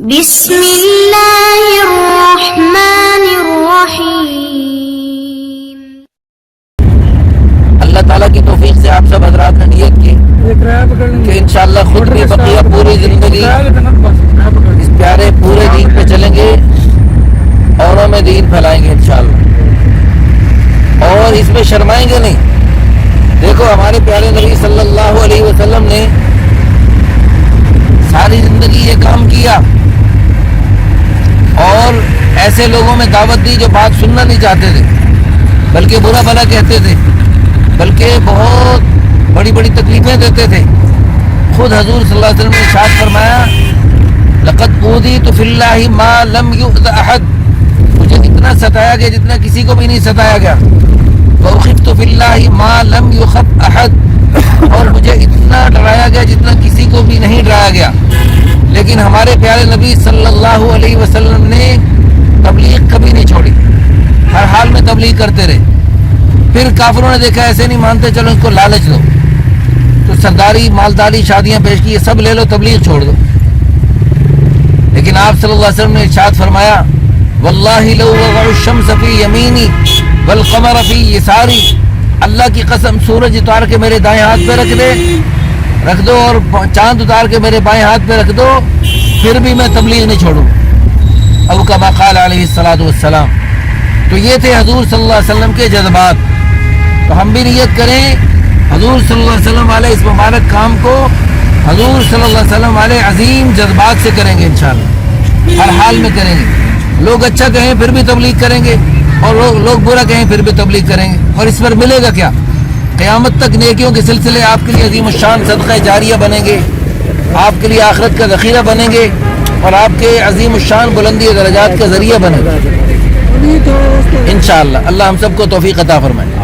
بسم اللہ الرحمن الرحیم۔ اللہ تعالیٰ کی توفیق سے آپ سب حضرات نے نیت کی کہ انشاءاللہ خود بھی بقیہ پوری زندگی اس پیارے پورے دین پہ چلیں گے، اوروں میں دین پھیلائیں گے انشاءاللہ، اور اس میں شرمائیں گے نہیں۔ دیکھو ہمارے پیارے نبی صلی اللہ علیہ وسلم نے ساری زندگی یہ کام کیا اور ایسے لوگوں میں دعوت دی جو بات سننا نہیں چاہتے تھے، بلکہ برا بھلا کہتے تھے، بلکہ بہت بڑی بڑی تکلیفیں دیتے تھے۔ خود حضور صلی اللہ علیہ وسلم نے ارشاد فرمایا، لقد اوذیت فی اللہ ما لم یؤذ احد، مجھے اتنا ستایا گیا جتنا کسی کو بھی نہیں ستایا گیا۔ وأخفت فی اللہ ما لم یخف احد، اور مجھے اتنا ڈرایا گیا جتنا کسی کو بھی نہیں ڈرایا گیا۔ لیکن ہمارے پیارے نبی صلی اللہ علیہ وسلم نے تبلیغ کبھی نہیں چھوڑی، ہر حال میں تبلیغ کرتے رہے۔ پھر کافروں نے دیکھا ایسے نہیں مانتے، چلو ان کو لالچ دو، تو سرداری مالداری شادیاں پیش کی، یہ سب لے لو، تبلیغ چھوڑ دو۔ لیکن آپ صلی اللہ علیہ وسلم نے ارشاد فرمایا، واللہ لو وضع الشمس فی یمینی والقمر فی یساری، اللہ کی قسم سورج اتار کے میرے دائیں ہاتھ پہ رکھ دو اور چاند اتار کے میرے بائیں ہاتھ پہ رکھ دو، پھر بھی میں تبلیغ نہیں چھوڑوں، او کما قال علیہ الصلوۃ والسلام۔ تو یہ تھے حضور صلی اللہ علیہ وسلم کے جذبات۔ تو ہم بھی نیت کریں حضور صلی اللہ علیہ وسلم والے اس مبارک کام کو حضور صلی اللہ علیہ وسلم والے عظیم جذبات سے کریں گے انشاءاللہ، ہر حال میں کریں گے۔ لوگ اچھا کہیں پھر بھی تبلیغ کریں گے، اور لوگ برا کہیں پھر بھی تبلیغ کریں گے، اور اس پر ملے گا کیا؟ قیامت تک نیکیوں کے سلسلے آپ کے لیے عظیم الشان صدقہ جاریہ بنیں گے، آپ کے لیے آخرت کا ذخیرہ بنیں گے، اور آپ کے عظیم الشان بلندی درجات کا ذریعہ بنیں گے انشاءاللہ۔ اللہ ہم سب کو توفیق عطا فرمائے۔